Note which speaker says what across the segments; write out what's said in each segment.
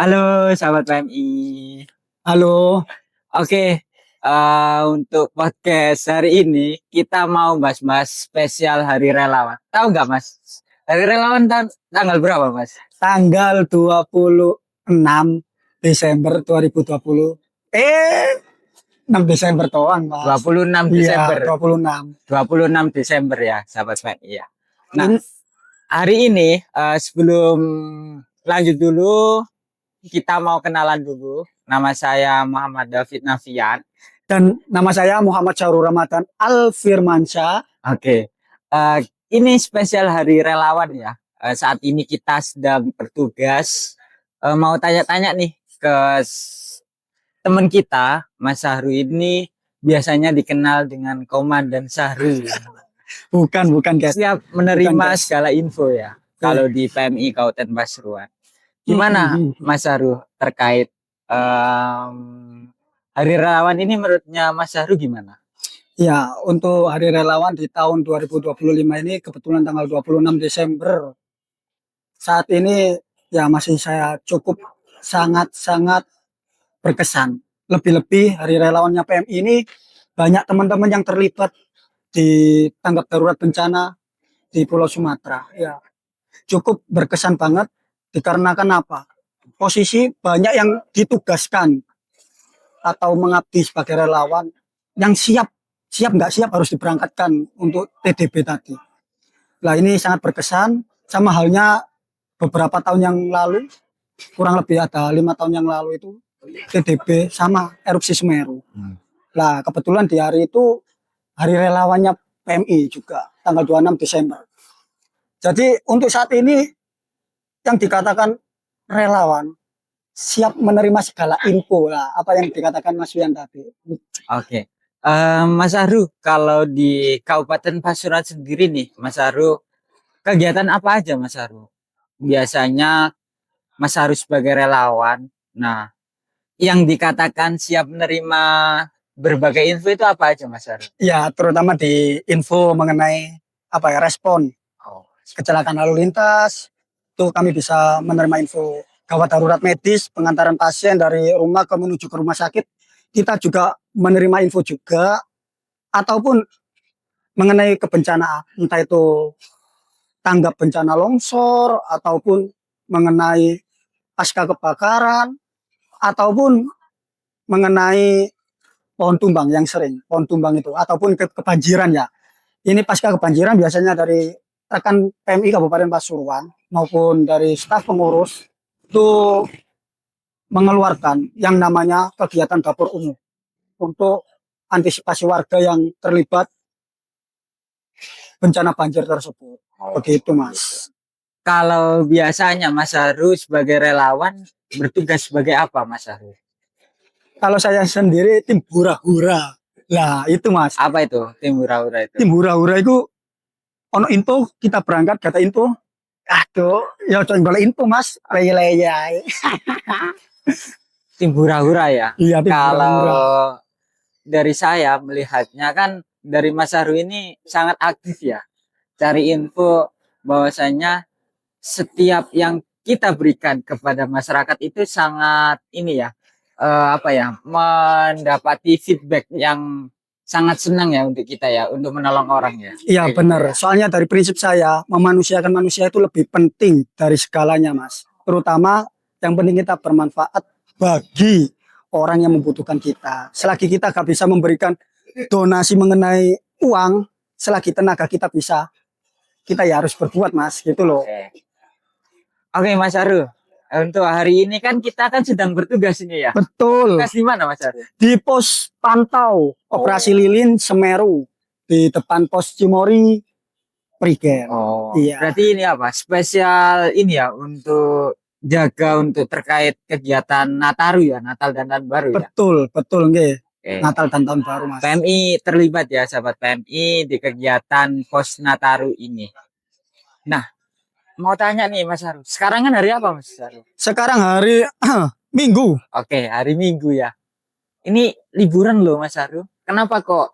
Speaker 1: Halo sahabat PMI.
Speaker 2: Halo,
Speaker 1: Oke, untuk podcast hari ini kita mau bahas-bahas spesial Hari Relawan. Tahu nggak Mas? Hari Relawan tanggal berapa Mas?
Speaker 2: tanggal 26 Desember 2020. 6 Desember doang,
Speaker 1: Dua
Speaker 2: Mas.
Speaker 1: puluh enam
Speaker 2: Iya,
Speaker 1: Desember.
Speaker 2: 26.
Speaker 1: 26 Desember ya sahabat PMI ya. Nah,
Speaker 2: Ini
Speaker 1: hari ini sebelum lanjut dulu kita mau kenalan dulu. Nama saya Muhammad David Nafian.
Speaker 2: dan nama saya Muhammad Syahrul Ramadan Al Firmansyah.
Speaker 1: Oke, Eh, ini spesial Hari Relawan ya. Saat ini kita sedang bertugas. Mau tanya-tanya nih ke teman kita, Mas Sahru ini biasanya dikenal dengan Komandan Sahru.
Speaker 2: Bukan, guys.
Speaker 1: Siap
Speaker 2: Bukan,
Speaker 1: menerima
Speaker 2: guys.
Speaker 1: segala info ya.
Speaker 2: Oke.
Speaker 1: Kalau di PMI Kabupaten Pasuruan. Gimana Mas Sahru terkait em, Hari Relawan ini menurutnya Mas Sahru gimana?
Speaker 2: Ya, untuk Hari Relawan di tahun 2025 ini kebetulan tanggal 26 Desember. Saat ini ya masih saya cukup sangat-sangat berkesan. Lebih-lebih Hari Relawannya PMI ini banyak teman-teman yang terlibat di tanggap darurat bencana di Pulau Sumatera. Ya, cukup berkesan banget dikarenakan apa? Posisi banyak yang ditugaskan atau mengabdi sebagai relawan yang siap nggak siap harus diberangkatkan untuk TDB tadi. Nah ini sangat berkesan sama halnya beberapa tahun yang lalu, kurang lebih ada 5 tahun yang lalu itu TDB sama erupsi Semeru. Nah kebetulan di hari itu hari relawannya PMI juga tanggal 26 Desember. Jadi untuk saat ini yang dikatakan relawan siap menerima segala info lah apa yang dikatakan Mas Wian tadi.
Speaker 1: Oke. Mas Aru, kalau di Kabupaten Pasuruan sendiri nih, Mas Aru, kegiatan apa aja Mas Aru? Biasanya Mas Aru sebagai relawan, nah, yang dikatakan siap menerima berbagai info itu apa aja Mas Aru?
Speaker 2: Ya terutama di info mengenai apa ya respon
Speaker 1: Oh,
Speaker 2: kecelakaan lalu lintas itu kami bisa menerima info gawat darurat medis pengantaran pasien dari rumah ke menuju ke rumah sakit kita juga menerima info juga ataupun mengenai kebencanaan entah itu tanggap bencana longsor ataupun mengenai pasca kebakaran ataupun mengenai pohon tumbang yang sering pohon tumbang itu ataupun kebanjiran ya. Ini pasca kebanjiran biasanya dari rekan PMI Kabupaten Pasuruan maupun dari staf pengurus itu mengeluarkan yang namanya kegiatan dapur umum untuk antisipasi warga yang terlibat bencana banjir tersebut. Begitu, Mas.
Speaker 1: kalau biasanya Mas Aru sebagai relawan bertugas sebagai apa Mas Aru?
Speaker 2: Kalau saya sendiri tim hura-hura. Lah, itu Mas.
Speaker 1: Apa itu tim hura-hura itu?
Speaker 2: Tim hura-hura itu ono info, kita berangkat data info. Aduh, ya coba balik info, Mas. Leye-leye.
Speaker 1: Tim hura-hura ya.
Speaker 2: Iya, tim
Speaker 1: Kalau
Speaker 2: hura-hura.
Speaker 1: dari saya melihatnya kan dari Mas Aru ini sangat aktif ya. Cari info bahwasanya setiap yang kita berikan kepada masyarakat itu sangat ini ya, apa ya, mendapati feedback yang sangat senang ya untuk kita ya, untuk menolong orang ya.
Speaker 2: Iya
Speaker 1: Kayak gitu
Speaker 2: benar.
Speaker 1: ya.
Speaker 2: Soalnya dari prinsip saya memanusiakan manusia itu lebih penting dari segalanya, Mas. Terutama yang penting kita bermanfaat bagi orang yang membutuhkan kita. Selagi kita gak bisa memberikan donasi mengenai uang, selagi tenaga kita bisa, kita ya harus berbuat, Mas. Gitu loh.
Speaker 1: Oke. Oke Mas Aru, untuk hari ini kan kita kan sedang bertugas ini ya.
Speaker 2: Betul.
Speaker 1: Bertugas di mana Mas Aru?
Speaker 2: Di pos pantau operasi lilin Semeru di depan pos Cimori Prigen.
Speaker 1: Oh,
Speaker 2: Iya.
Speaker 1: berarti ini apa? Spesial ini ya untuk jaga untuk terkait kegiatan Nataru ya, Natal dan Tahun Baru ya.
Speaker 2: Betul, betul nggih.
Speaker 1: Oke.
Speaker 2: Natal dan tahun baru, Mas.
Speaker 1: PMI terlibat ya, sahabat PMI di kegiatan Pos Nataru ini. Nah, mau tanya nih Mas Haru. Sekarang kan hari apa Mas Haru?
Speaker 2: Sekarang hari Minggu.
Speaker 1: Oke, hari Minggu ya. Ini liburan loh Mas Haru. Kenapa kok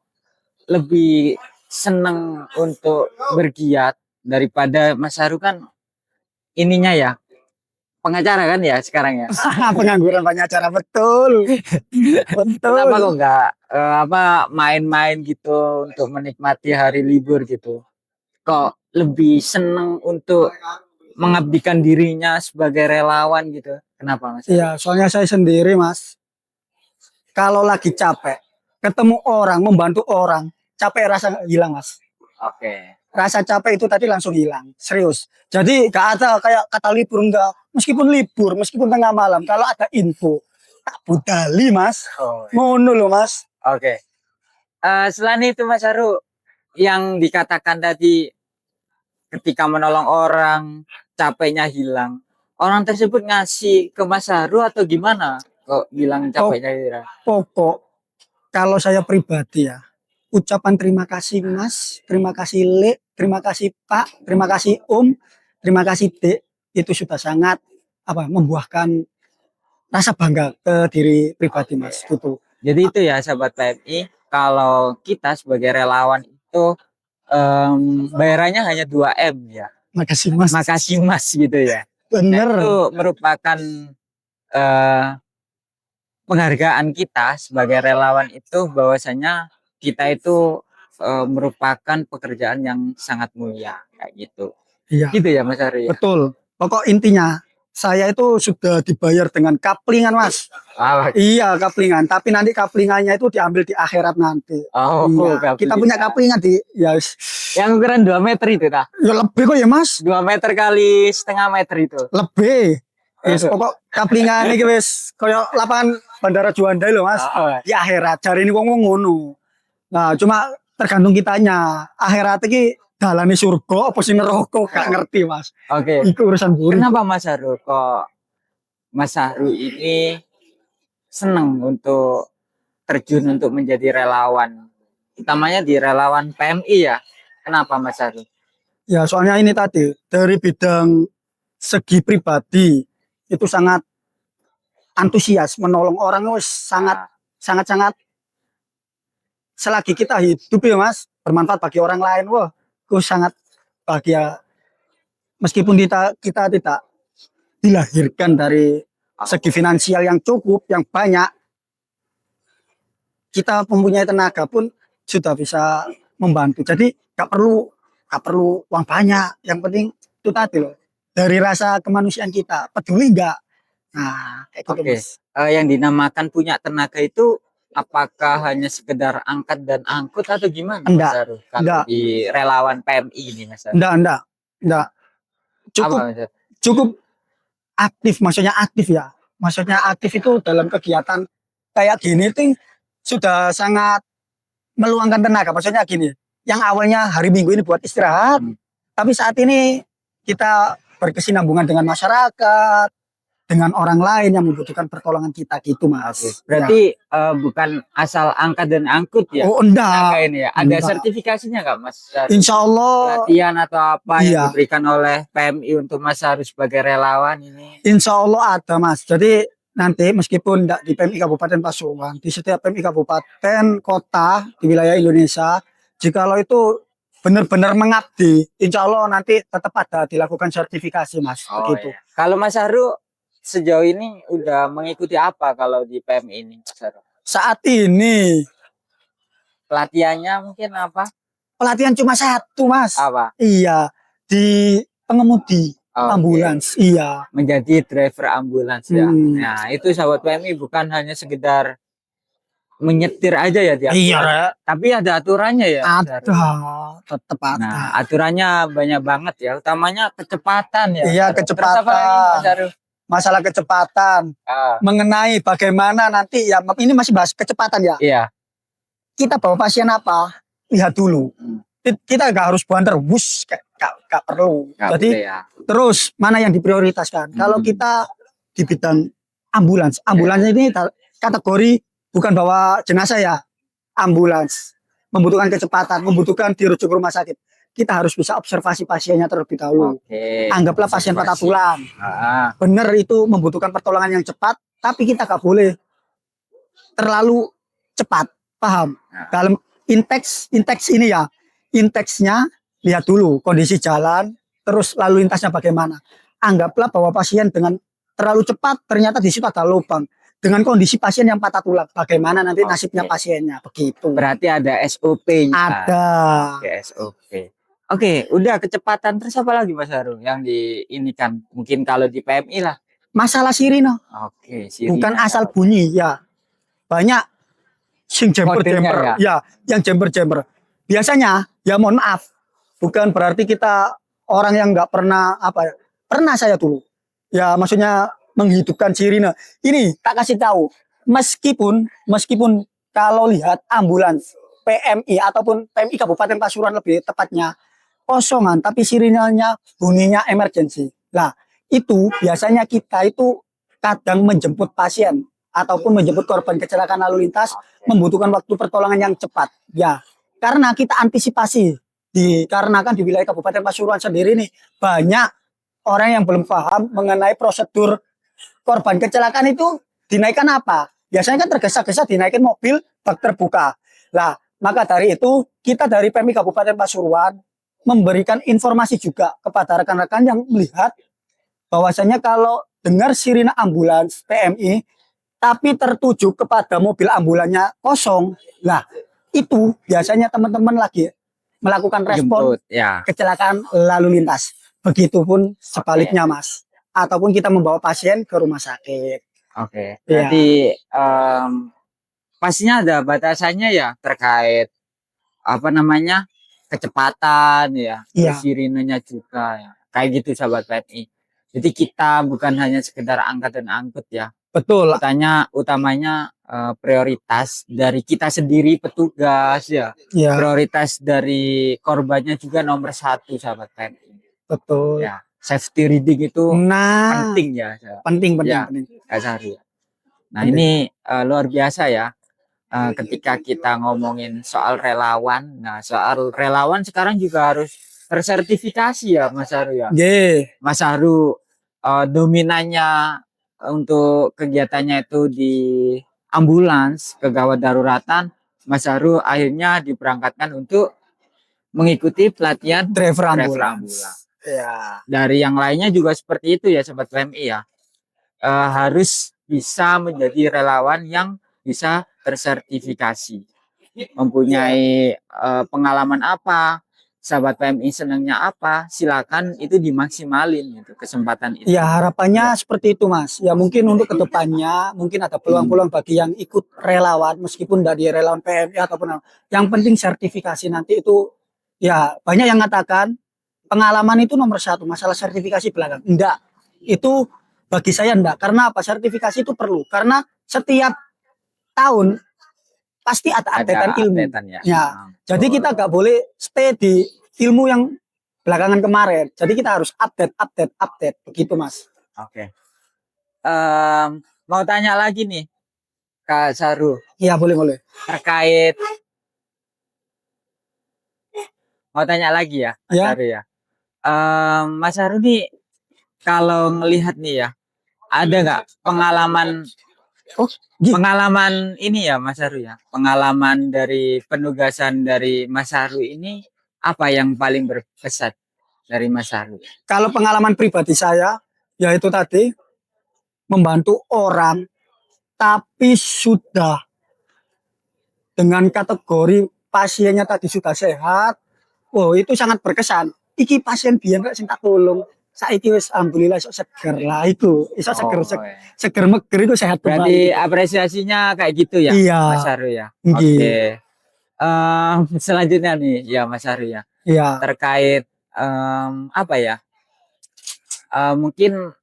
Speaker 1: lebih seneng untuk bergiat daripada Mas Haru kan ininya ya pengacara kan ya sekarang ya.
Speaker 2: Pengangguran pengacara, betul.
Speaker 1: Kenapa
Speaker 2: Betul.
Speaker 1: kok nggak main-main gitu untuk menikmati hari libur gitu? Kok lebih seneng untuk mengabdikan dirinya sebagai relawan gitu? Kenapa Mas Ari?
Speaker 2: Iya, soalnya saya sendiri, Mas, kalau lagi capek, ketemu orang, membantu orang, capek rasa hilang, Mas.
Speaker 1: Oke.
Speaker 2: Rasa capek itu tadi langsung hilang, serius. Jadi gak ada kayak kata libur, enggak. Meskipun libur, meskipun tengah malam, kalau ada info, tak budali, Mas.
Speaker 1: Oh,
Speaker 2: Ngono loh, Mas.
Speaker 1: oke. Selain itu Mas Haru, yang dikatakan tadi ketika menolong orang, capeknya hilang. Orang tersebut ngasih ke Mas Haru atau gimana? Kok bilang
Speaker 2: Pok-
Speaker 1: capeknya hilang?
Speaker 2: Pokok, kalau saya pribadi ya, ucapan terima kasih Mas, terima kasih Le, terima kasih Pak, terima kasih Om, terima kasih Dek, itu sudah sangat membuahkan rasa bangga ke diri pribadi Mas gitu.
Speaker 1: Jadi itu ya sahabat PMI, kalau kita sebagai relawan itu bayarannya hanya 2M ya.
Speaker 2: Makasih Mas.
Speaker 1: Makasih Mas gitu ya. Nah,
Speaker 2: Bener.
Speaker 1: itu merupakan eh, penghargaan kita sebagai relawan itu bahwasanya kita itu merupakan pekerjaan yang sangat mulia kayak gitu.
Speaker 2: Iya,
Speaker 1: Gitu ya Mas Ari ya.
Speaker 2: betul. Pokok intinya saya itu sudah dibayar dengan kaplingan Mas.
Speaker 1: Ah,
Speaker 2: Iya, kaplingan. Tapi nanti kaplingannya itu diambil di akhirat nanti.
Speaker 1: oh,
Speaker 2: Iya. Kita punya kaplingan di ya,
Speaker 1: yang ukuran 2 meter itu tah.
Speaker 2: ya lebih kok ya Mas.
Speaker 1: 2 meter kali setengah meter itu.
Speaker 2: Lebih. Wis pokok kaplingan iki wis koyo lapangan Bandara Juanda lho Mas.
Speaker 1: Oh,
Speaker 2: Di akhirat jare ini wong ngono. Nah, cuma tergantung kitanya. Akhirat iki dalane surga apa sing neraka gak ngerti Mas.
Speaker 1: Oke.
Speaker 2: Itu urusan buru.
Speaker 1: Kenapa Mas Haru kok Mas Haru ini senang untuk terjun untuk menjadi relawan, utamanya di relawan PMI ya? Kenapa Mas Haru?
Speaker 2: Ya, soalnya ini tadi dari bidang segi pribadi itu sangat antusias menolong orang wis sangat selagi kita hidup ya Mas bermanfaat bagi orang lain wah itu sangat bahagia meskipun kita tidak dilahirkan dari segi finansial yang cukup yang banyak kita mempunyai tenaga pun sudah bisa membantu jadi gak perlu uang banyak yang penting itu tadi loh dari rasa kemanusiaan kita peduli enggak nah kayak gitu
Speaker 1: Oke.
Speaker 2: Mas.
Speaker 1: Yang dinamakan punya tenaga itu apakah hanya sekedar angkat dan angkut atau gimana Mas
Speaker 2: Enggak,
Speaker 1: Haru? Kalau
Speaker 2: enggak.
Speaker 1: di relawan PMI ini Mas Haru.
Speaker 2: Enggak. Cukup
Speaker 1: Apa Mas Haru?
Speaker 2: cukup aktif, maksudnya aktif itu dalam kegiatan kayak gini tuh sudah sangat meluangkan tenaga. Maksudnya gini, yang awalnya hari Minggu ini buat istirahat, tapi saat ini kita berkesinambungan dengan masyarakat, dengan orang lain yang membutuhkan pertolongan kita gitu Mas.
Speaker 1: Oke. Berarti bukan asal angkat dan angkut ya?
Speaker 2: Oh enggak.
Speaker 1: Tenaga ini ya. Ada
Speaker 2: Enggak.
Speaker 1: sertifikasinya nggak Mas Haru?
Speaker 2: Insya Allah.
Speaker 1: Pelatihan atau apa
Speaker 2: Iya.
Speaker 1: yang diberikan oleh PMI untuk Mas Haru sebagai relawan ini?
Speaker 2: Insya Allah ada Mas. Jadi nanti meskipun tidak di PMI Kabupaten Pasuruan, di setiap PMI Kabupaten kota di wilayah Indonesia, jikalau itu benar-benar mengabdi, insya Allah nanti tetap ada dilakukan sertifikasi Mas.
Speaker 1: Oh,
Speaker 2: Begitu.
Speaker 1: iya. Kalau Mas Haru sejauh ini udah mengikuti apa kalau di PMI ini Mas Haru?
Speaker 2: Saat ini
Speaker 1: Pelatihannya mungkin apa?
Speaker 2: pelatihan cuma satu Mas.
Speaker 1: Apa?
Speaker 2: Iya, di pengemudi
Speaker 1: Oke.
Speaker 2: ambulans. Iya.
Speaker 1: Menjadi driver ambulans ya.
Speaker 2: Hmm.
Speaker 1: Nah, itu sahabat PMI bukan hanya sekedar menyetir aja ya dia.
Speaker 2: Iya,
Speaker 1: Tapi ada aturannya ya. Mas Haru?
Speaker 2: ada, tetap ada.
Speaker 1: Nah, aturannya banyak banget ya, utamanya kecepatan ya.
Speaker 2: Iya,
Speaker 1: Terus apa lagi, Mas Haru?
Speaker 2: Masalah kecepatan, mengenai bagaimana nanti ya ini masih bahas kecepatan ya.
Speaker 1: Iya.
Speaker 2: Kita bawa pasien apa? Lihat dulu. Kita nggak harus banter, bus gak perlu.
Speaker 1: Nggak
Speaker 2: Jadi
Speaker 1: boleh ya.
Speaker 2: terus mana yang diprioritaskan? Kalau kita di bidang ambulans ini kategori bukan bawa jenazah ya, ambulans membutuhkan kecepatan, membutuhkan dirujuk ke rumah sakit. Kita harus bisa observasi pasiennya terlebih dahulu.
Speaker 1: Oke.
Speaker 2: Anggaplah pasien patah tulang.
Speaker 1: Ah,
Speaker 2: Benar itu membutuhkan pertolongan yang cepat, tapi kita nggak boleh terlalu cepat. Paham?
Speaker 1: Nah.
Speaker 2: Dalam inteks ini ya, inteksnya lihat dulu kondisi jalan, terus lalu lintasnya bagaimana. Anggaplah bahwa pasien dengan terlalu cepat, ternyata di situ ada lubang. Dengan kondisi pasien yang patah tulang, bagaimana nanti nasibnya pasiennya? Begitu.
Speaker 1: Berarti ada SOP-nya.
Speaker 2: Ada.
Speaker 1: Oke, SOP. Oke, udah kecepatan terus apa lagi Mas Haru yang di ini kan mungkin kalau di PMI lah.
Speaker 2: Masalah sirine,
Speaker 1: Oke,
Speaker 2: bukan
Speaker 1: sirine.
Speaker 2: asal bunyi ya. Banyak sing
Speaker 1: Kodenya
Speaker 2: jemper-jemper, ya, yang jemper-jemper. Biasanya, ya mohon maaf, bukan berarti kita orang yang nggak pernah apa, pernah saya dulu. Ya, maksudnya menghidupkan sirine. Ini tak kasih tahu, meskipun kalau lihat ambulans PMI ataupun PMI Kabupaten Pasuruan lebih tepatnya kosongan, tapi sirinenya bunyinya emergency. Nah, itu biasanya kita itu kadang menjemput pasien ataupun menjemput korban kecelakaan lalu lintas membutuhkan waktu pertolongan yang cepat. Ya, karena kita antisipasi dikarenakan di wilayah Kabupaten Pasuruan sendiri nih banyak orang yang belum paham mengenai prosedur korban kecelakaan itu dinaikkan apa? Biasanya kan tergesa-gesa dinaikin mobil bak terbuka. Lah, maka dari itu kita dari PMI Kabupaten Pasuruan memberikan informasi juga kepada rekan-rekan yang melihat bahwasanya kalau dengar sirine ambulans PMI tapi tertuju kepada mobil ambulannya kosong, lah itu biasanya teman-teman lagi melakukan respon
Speaker 1: Jemput, ya.
Speaker 2: kecelakaan lalu lintas. Begitupun sebaliknya Mas, ataupun kita membawa pasien ke rumah sakit.
Speaker 1: Oke,
Speaker 2: Ya,
Speaker 1: berarti pastinya ada batasannya ya terkait apa namanya kecepatan ya,
Speaker 2: iya,
Speaker 1: terus sirinenya juga ya. Kayak gitu sahabat PMI. Jadi kita bukan hanya sekedar angkat dan angkut ya.
Speaker 2: betul.
Speaker 1: Utamanya prioritas dari kita sendiri petugas ya.
Speaker 2: Ya,
Speaker 1: Prioritas dari korbannya juga nomor satu sahabat PMI.
Speaker 2: betul.
Speaker 1: Ya, safety reading itu
Speaker 2: Nah,
Speaker 1: penting ya.
Speaker 2: penting.
Speaker 1: Ya, Kak Sari. Nah, ini luar biasa ya. Ketika kita ngomongin soal relawan, nah soal relawan sekarang juga harus tersertifikasi ya Mas Haru ya.
Speaker 2: Yeah.
Speaker 1: Mas Haru dominannya untuk kegiatannya itu di ambulans kegawat daruratan. Mas Haru akhirnya diberangkatkan untuk mengikuti pelatihan
Speaker 2: Driver
Speaker 1: driver
Speaker 2: ambulans. Ya.
Speaker 1: Dari yang lainnya juga seperti itu ya Sobat PMI ya. Harus bisa menjadi relawan yang bisa tersertifikasi, mempunyai pengalaman apa, sahabat PMI senangnya apa, silakan itu dimaksimalin gitu kesempatan itu.
Speaker 2: Ya harapannya seperti itu Mas. Ya mungkin untuk kedepannya mungkin ada peluang-peluang bagi yang ikut relawan meskipun dari relawan PMI ataupun yang penting sertifikasi nanti itu ya banyak yang mengatakan pengalaman itu nomor satu, masalah sertifikasi belakang. Enggak, itu bagi saya enggak. Karena apa? Sertifikasi itu perlu. Karena setiap tahun pasti ada updatean ilmu. Ya. Jadi kita nggak boleh stay di ilmu yang belakangan kemarin. Jadi kita harus update. Begitu Mas.
Speaker 1: Oke. Mau tanya lagi nih, Kak Saru.
Speaker 2: Iya boleh.
Speaker 1: Terkait. Mau tanya lagi ya, Kak Saru ya. Mas Saru nih, kalau ngelihat nih ya, ada nggak pengalaman ini ya Mas Haru ya, pengalaman dari penugasan dari Mas Haru ini apa yang paling berkesan dari Mas Haru?
Speaker 2: Kalau pengalaman pribadi saya, yaitu tadi membantu orang, tapi sudah dengan kategori pasiennya tadi sudah sehat. Oh itu sangat berkesan. Iki pasien biyen rek sing tak tolong. Saiki wis alhamdulillah iso seger lah itu. Iso seger meger itu sehat
Speaker 1: berarti kembali. Apresiasinya kayak gitu ya,
Speaker 2: iya,
Speaker 1: Mas Haru ya. Oke. Selanjutnya nih ya Mas Haru ya.
Speaker 2: Iya.
Speaker 1: Terkait apa ya? Mungkin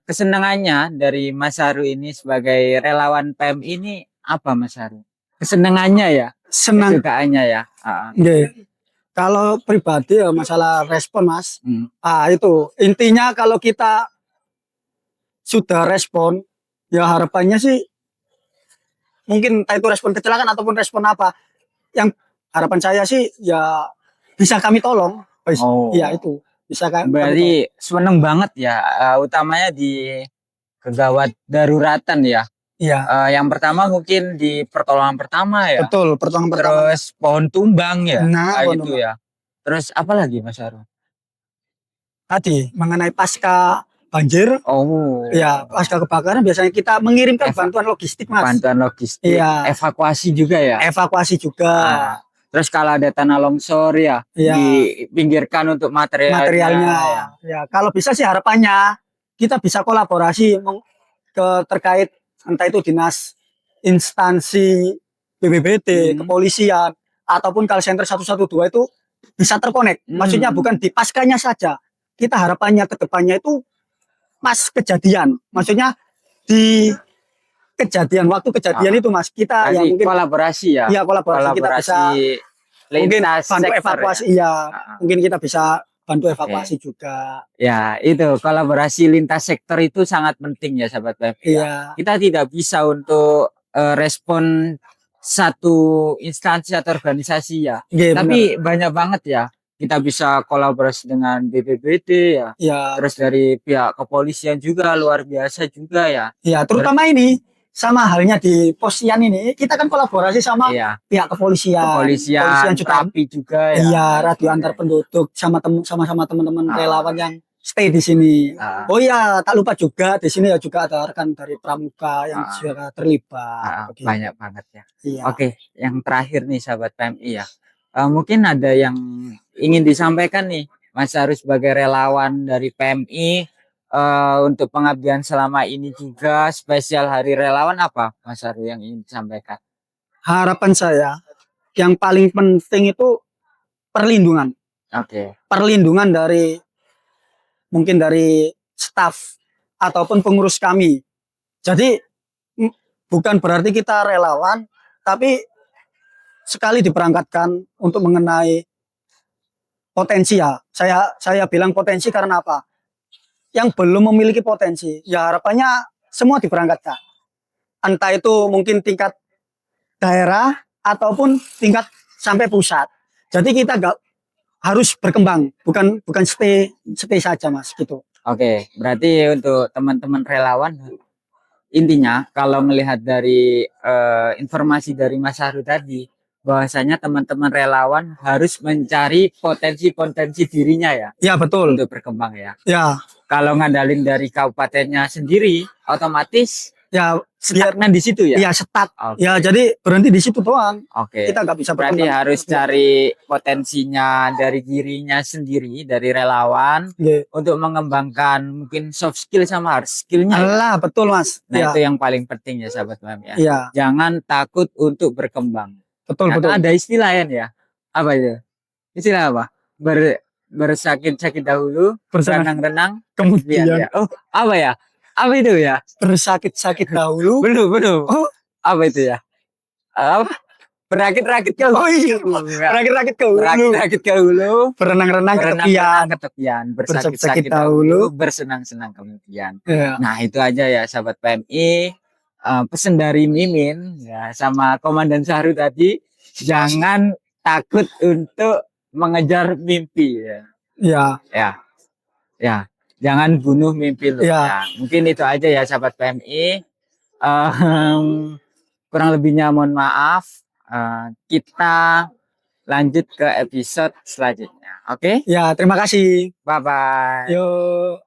Speaker 1: kesenangannya dari Mas Haru ini sebagai relawan PM ini apa Mas Haru? Kesenangannya ya?
Speaker 2: Senang.
Speaker 1: Kesukaannya ya?
Speaker 2: Kalau pribadi ya masalah respon Mas. Itu intinya kalau kita sudah respon ya harapannya sih mungkin entah itu respon kecelakaan ataupun respon apa yang harapan saya sih ya bisa kami tolong. Iya itu bisa kan.
Speaker 1: Berarti seneng banget ya, utamanya di kegawat daruratan ya.
Speaker 2: Iya.
Speaker 1: Yang pertama mungkin di pertolongan pertama ya.
Speaker 2: Betul, pertolongan pertama.
Speaker 1: Terus pohon tumbang ya.
Speaker 2: Nah,
Speaker 1: gitu ya. Terus apa lagi Mas Haru?
Speaker 2: Tadi mengenai pasca banjir,
Speaker 1: Oh,
Speaker 2: ya pasca kebakaran biasanya kita mengirimkan
Speaker 1: Eva-
Speaker 2: bantuan logistik, Mas.
Speaker 1: bantuan logistik,
Speaker 2: Iya.
Speaker 1: evakuasi juga ya.
Speaker 2: Evakuasi juga.
Speaker 1: Ah, terus kalau ada tanah longsor ya,
Speaker 2: Iya.
Speaker 1: dipinggirkan untuk
Speaker 2: Materialnya.
Speaker 1: ya.
Speaker 2: Ya, kalau bisa sih harapannya kita bisa kolaborasi terkait entah itu dinas, instansi BPBD, kepolisian ataupun call center 112 itu bisa terkonek. Maksudnya bukan di paskanya saja. Kita harapannya ke depannya itu pas kejadian. Maksudnya di waktu kejadian itu, Mas, kita ya
Speaker 1: Nanti
Speaker 2: mungkin
Speaker 1: kolaborasi ya.
Speaker 2: iya kolaborasi kita bisa mungkin
Speaker 1: lintas
Speaker 2: bantu
Speaker 1: sektor
Speaker 2: evakuasi,
Speaker 1: ya.
Speaker 2: iya. Mungkin kita bisa bantu evakuasi juga.
Speaker 1: Ya, itu kolaborasi lintas sektor itu sangat penting ya, sahabat PMI.
Speaker 2: Iya.
Speaker 1: Kita tidak bisa untuk respon satu instansi atau organisasi ya.
Speaker 2: Iya,
Speaker 1: Tapi banyak banget ya. Kita bisa kolaborasi dengan BPBD ya.
Speaker 2: Iya.
Speaker 1: Terus dari pihak kepolisian juga luar biasa juga ya.
Speaker 2: Iya, terutama ini sama halnya di Posian ini kita kan kolaborasi sama
Speaker 1: Iya.
Speaker 2: pihak kepolisian juga.
Speaker 1: Tapi juga ya.
Speaker 2: Iya, radio antar penduduk sama-sama teman-teman relawan yang stay di sini. Oh iya, tak lupa juga di sini ya juga ada rekan dari Pramuka yang juga terlibat.
Speaker 1: Banyak banget ya.
Speaker 2: Iya.
Speaker 1: Oke, yang terakhir nih sahabat PMI ya. Mungkin ada yang ingin disampaikan nih Mas Haru sebagai relawan dari PMI untuk pengabdian selama ini juga spesial Hari Relawan apa Mas Haru yang ingin disampaikan?
Speaker 2: Harapan saya yang paling penting itu perlindungan.
Speaker 1: Oke.
Speaker 2: Perlindungan dari mungkin dari staf ataupun pengurus kami. Jadi bukan berarti kita relawan, tapi sekali diberangkatkan untuk mengenai potensi ya. Saya bilang potensi karena apa? Yang belum memiliki potensi, ya harapannya semua diberangkatkan. Entah itu mungkin tingkat daerah ataupun tingkat sampai pusat. Jadi kita gak harus berkembang, bukan stay saja, Mas, gitu.
Speaker 1: Oke, berarti untuk teman-teman relawan intinya kalau melihat dari informasi dari Mas Haru tadi bahwasanya teman-teman relawan harus mencari potensi dirinya ya.
Speaker 2: Ya, betul.
Speaker 1: Untuk berkembang ya.
Speaker 2: Ya.
Speaker 1: Kalau ngandalin dari kabupatennya sendiri, otomatis
Speaker 2: ya
Speaker 1: stagnan di situ ya.
Speaker 2: Iya, stuck. Okay. Ya, jadi berhenti di situ doang.
Speaker 1: Oke.
Speaker 2: Kita nggak bisa berkembang.
Speaker 1: Berarti harus cari potensinya dari dirinya sendiri, dari relawan untuk mengembangkan mungkin soft skill sama hard skillnya.
Speaker 2: Alah, betul, Mas.
Speaker 1: Nah, itu yang paling penting ya, sahabat PMI ya.
Speaker 2: Iya.
Speaker 1: Jangan takut untuk berkembang.
Speaker 2: Betul.
Speaker 1: Ada istilah ya. Apa itu? Istilah apa? Bersakit-sakit dahulu, berenang-renang kemudian ya. Oh, apa ya? Apa itu ya?
Speaker 2: Bersakit-sakit dahulu.
Speaker 1: Belum. Oh, apa itu ya? Apa? Berakit-rakit ke hulu.
Speaker 2: Oh iya. Berakit-rakit ke hulu. Berenang-renang
Speaker 1: ketepian. Bersakit-sakit dahulu, bersenang-senang kemudian. Yeah. Nah, itu aja ya sahabat PMI. Pesan dari Mimin ya sama Komandan Haru tadi, jangan takut untuk mengejar mimpi ya. Iya. Ya. Jangan bunuh mimpi lu. Ya. Mungkin itu aja ya sahabat PMI. Kurang lebihnya mohon maaf. Kita lanjut ke episode selanjutnya. Oke?
Speaker 2: Ya, terima kasih.
Speaker 1: Bye-bye.
Speaker 2: Yuk.